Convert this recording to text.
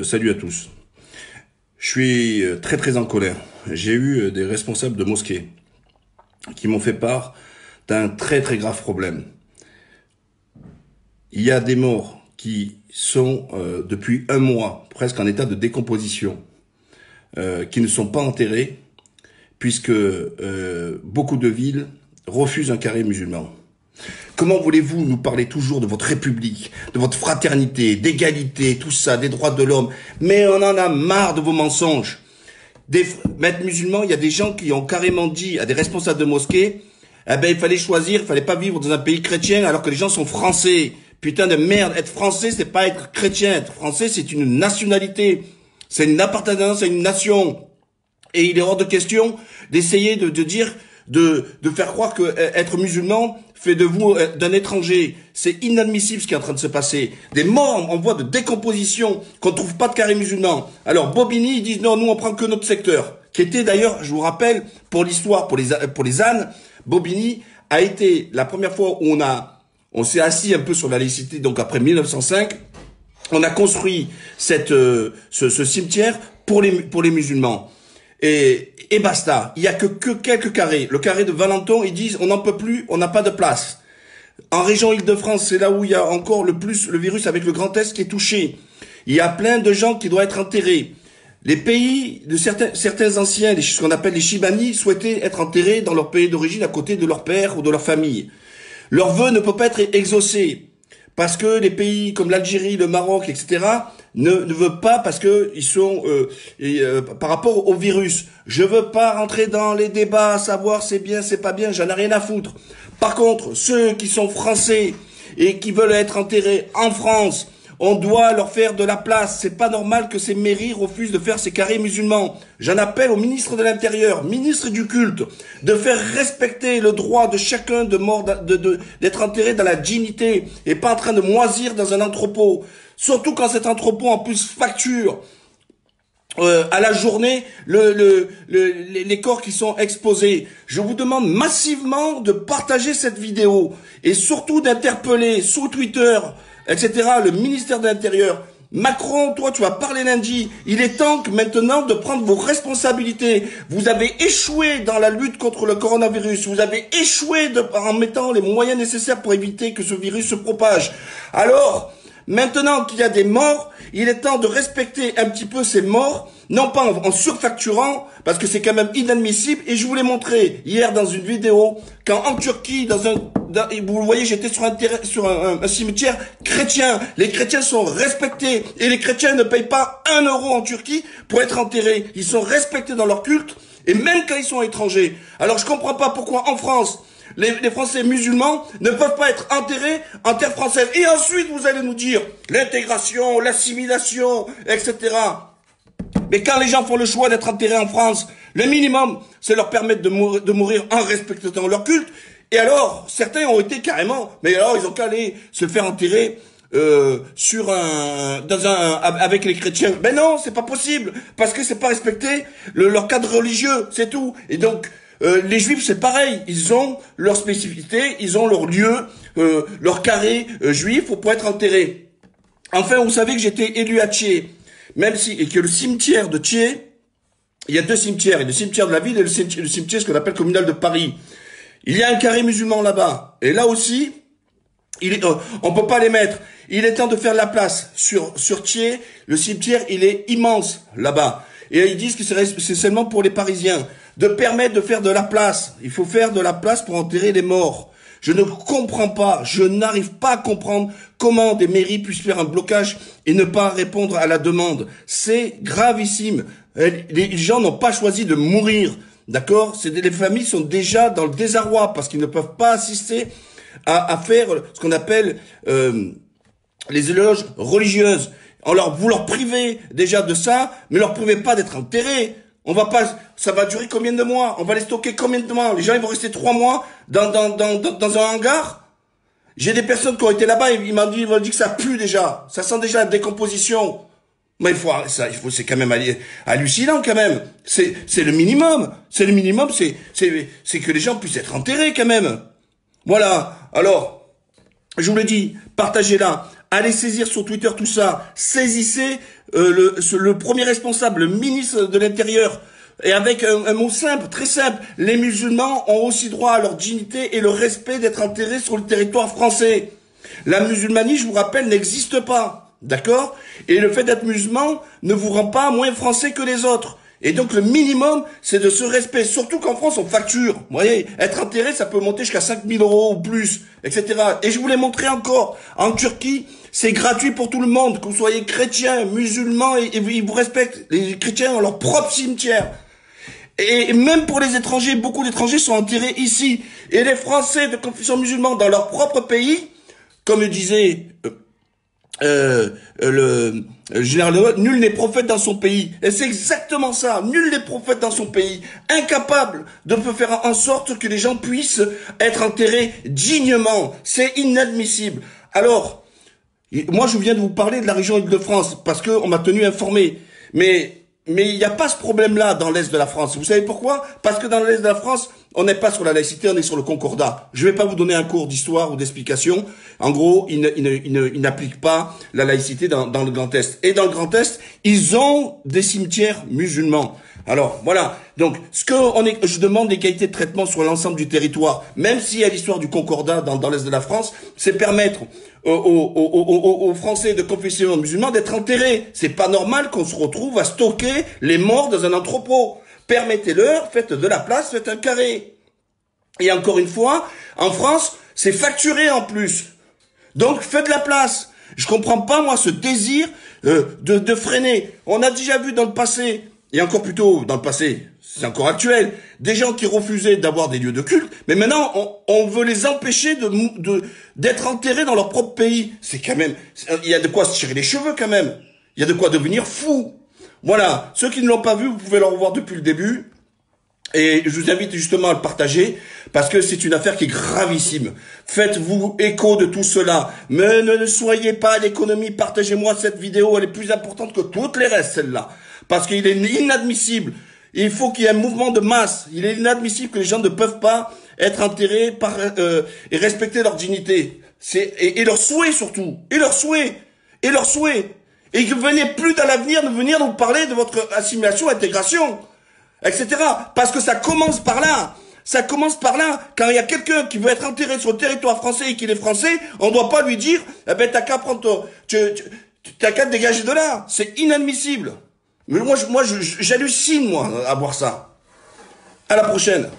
Salut à tous. Je suis très en colère. J'ai eu des responsables de mosquées qui m'ont fait part d'un très grave problème. Il y a des morts qui sont depuis un mois presque en état de décomposition, qui ne sont pas enterrés puisque beaucoup de villes refusent un carré musulman. Comment voulez-vous nous parler toujours de votre République, de votre fraternité, d'égalité, tout ça, des droits de l'homme? Mais on en a marre de vos mensonges. Des maîtres musulmans, il y a des gens qui ont carrément dit à des responsables de mosquées, eh ben il fallait choisir, il fallait pas vivre dans un pays chrétien alors que les gens sont français. Putain de merde, être français c'est pas être chrétien, être français c'est une nationalité, c'est une appartenance à une nation. Et il est hors de question d'essayer de dire, de faire croire que être musulman fait de vous d'un étranger. C'est inadmissible ce qui est en train de se passer. Des morts en voie de décomposition, qu'on ne trouve pas de carré musulman. Alors Bobigny, ils disent non, nous on prend que notre secteur. Qui était d'ailleurs, je vous rappelle, pour l'histoire, pour les ânes, Bobigny a été la première fois où on s'est assis un peu sur la laïcité, donc après 1905, on a construit ce cimetière pour les musulmans. Et basta. Il y a que quelques carrés. Le carré de Valenton, ils disent on n'en peut plus, on n'a pas de place. En région Île-de-France, c'est là où il y a encore le plus le virus avec le Grand Est qui est touché. Il y a plein de gens qui doivent être enterrés. Les pays de certains anciens, ce qu'on appelle les Chibani, souhaitaient être enterrés dans leur pays d'origine à côté de leur père ou de leur famille. Leur vœu ne peut pas être exaucé parce que les pays comme l'Algérie, le Maroc, etc. ne veulent pas parce que ils sont par rapport au virus. Je veux pas rentrer dans les débats, savoir c'est bien, c'est pas bien, j'en ai rien à foutre. Par contre, ceux qui sont français et qui veulent être enterrés en France, on doit leur faire de la place. C'est pas normal que ces mairies refusent de faire ces carrés musulmans. J'en appelle au ministre de l'Intérieur, ministre du culte, de faire respecter le droit de chacun d'être enterré dans la dignité et pas en train de moisir dans un entrepôt. Surtout quand cet entrepôt en plus facture à la journée les corps qui sont exposés. Je vous demande massivement de partager cette vidéo et surtout d'interpeller sous Twitter, etc., le ministère de l'Intérieur. Macron, toi, tu vas parler lundi. Il est temps maintenant de prendre vos responsabilités. Vous avez échoué dans la lutte contre le coronavirus. Vous avez échoué en mettant les moyens nécessaires pour éviter que ce virus se propage. Alors, maintenant qu'il y a des morts, il est temps de respecter un petit peu ces morts, non pas en surfacturant, parce que c'est quand même inadmissible. Et je vous l'ai montré hier dans une vidéo, quand en Turquie, vous voyez, j'étais sur un cimetière chrétien. Les chrétiens sont respectés et les chrétiens ne payent pas 1 euro en Turquie pour être enterrés. Ils sont respectés dans leur culte et même quand ils sont étrangers. Alors je comprends pas pourquoi en France, les Français musulmans ne peuvent pas être enterrés en terre française. Et ensuite, vous allez nous dire l'intégration, l'assimilation, etc. Mais quand les gens font le choix d'être enterrés en France, le minimum, c'est leur permettre de mourir en respectant leur culte. Et alors, certains ont été carrément, mais alors ils ont qu'à aller se faire enterrer avec les chrétiens. Ben non, c'est pas possible, parce que c'est pas respecté leur cadre religieux, c'est tout. Et donc, les juifs, c'est pareil. Ils ont leur spécificité, ils ont leur lieu, leur carré juif pour être enterrés. Enfin, vous savez que j'étais élu à Thiers, et que le cimetière de Thiers, il y a 2 cimetières, il y a le cimetière de la ville et le cimetière ce qu'on appelle communal de Paris. Il y a un carré musulman là-bas. Et là aussi, on peut pas les mettre. Il est temps de faire de la place sur Thiers. Le cimetière, il est immense là-bas. Et ils disent que c'est seulement pour les Parisiens. De permettre de faire de la place. Il faut faire de la place pour enterrer les morts. Je ne comprends pas, je n'arrive pas à comprendre comment des mairies puissent faire un blocage et ne pas répondre à la demande. C'est gravissime. Les gens n'ont pas choisi de mourir. D'accord? Les familles sont déjà dans le désarroi parce qu'ils ne peuvent pas assister à faire ce qu'on appelle les éloges religieuses. Vous leur privez déjà de ça, mais leur privez pas d'être enterrés. Ça va durer combien de mois? On va les stocker combien de mois? Les gens, ils vont rester 3 mois dans un hangar? J'ai des personnes qui ont été là-bas et ils m'ont dit que ça pue déjà. Ça sent déjà la décomposition. Mais c'est quand même hallucinant quand même. C'est le minimum. C'est le minimum, c'est que les gens puissent être enterrés quand même. Voilà. Alors, je vous le dis, partagez-la. allez saisir sur Twitter tout ça, saisissez le premier responsable, le ministre de l'Intérieur, et avec un mot simple, très simple, les musulmans ont aussi droit à leur dignité et le respect d'être enterrés sur le territoire français. La musulmanie, je vous rappelle, n'existe pas, d'accord? Et le fait d'être musulman ne vous rend pas moins français que les autres. Et donc le minimum, c'est de ce respect. Surtout qu'en France, on facture. Vous voyez, être enterré, ça peut monter jusqu'à 5 000 € ou plus, etc. Et je vous l'ai montré encore. En Turquie, c'est gratuit pour tout le monde, que vous soyez chrétien, musulman, et ils vous respectent. Les chrétiens ont leur propre cimetière. Et même pour les étrangers, beaucoup d'étrangers sont enterrés ici. Et les Français de confession musulmane dans leur propre pays, comme le disait le général de Gaulle, nul n'est prophète dans son pays. Et c'est exactement ça. Nul n'est prophète dans son pays. Incapable de faire en sorte que les gens puissent être enterrés dignement. C'est inadmissible. Alors, moi je viens de vous parler de la région Île-de-France parce qu'on m'a tenu informé. Mais il n'y a pas ce problème-là dans l'Est de la France. Vous savez pourquoi? Parce que dans l'Est de la France, on n'est pas sur la laïcité, on est sur le concordat. Je ne vais pas vous donner un cours d'histoire ou d'explication. En gros, ils n'appliquent pas la laïcité dans le Grand Est. Et dans le Grand Est, ils ont des cimetières musulmans. Alors, voilà. Donc, je demande l'égalité de traitement sur l'ensemble du territoire, même s'il y a l'histoire du concordat dans l'Est de la France, c'est permettre aux Français de confession musulmane d'être enterrés. C'est pas normal qu'on se retrouve à stocker les morts dans un entrepôt. Permettez-leur, faites de la place, faites un carré. Et encore une fois, en France, c'est facturé en plus. Donc, faites de la place. Je comprends pas, moi, ce désir de freiner. On a déjà vu dans le passé, et encore plus tôt dans le passé, c'est encore actuel, des gens qui refusaient d'avoir des lieux de culte, mais maintenant, on veut les empêcher d'être enterrés dans leur propre pays. C'est quand même, il y a de quoi se tirer les cheveux quand même. Il y a de quoi devenir fou. Voilà. Ceux qui ne l'ont pas vu, vous pouvez le revoir depuis le début. Et je vous invite justement à le partager, parce que c'est une affaire qui est gravissime. Faites-vous écho de tout cela. Mais ne soyez pas à l'économie. Partagez-moi cette vidéo, elle est plus importante que toutes les restes, celle-là. Parce qu'il est inadmissible. Il faut qu'il y ait un mouvement de masse. Il est inadmissible que les gens ne peuvent pas être enterrés et respecter leur dignité. Et leur souhait surtout. Et leur souhait. Et leur souhait. Et que venez plus à l'avenir de venir nous parler de votre assimilation, intégration, etc. Parce que ça commence par là. Ça commence par là. Quand il y a quelqu'un qui veut être enterré sur le territoire français et qu'il est français, on ne doit pas lui dire, eh ben, t'as qu'à prendre t'as qu'à te dégager de là. C'est inadmissible. Mais moi, j'hallucine, moi, à voir ça. À la prochaine.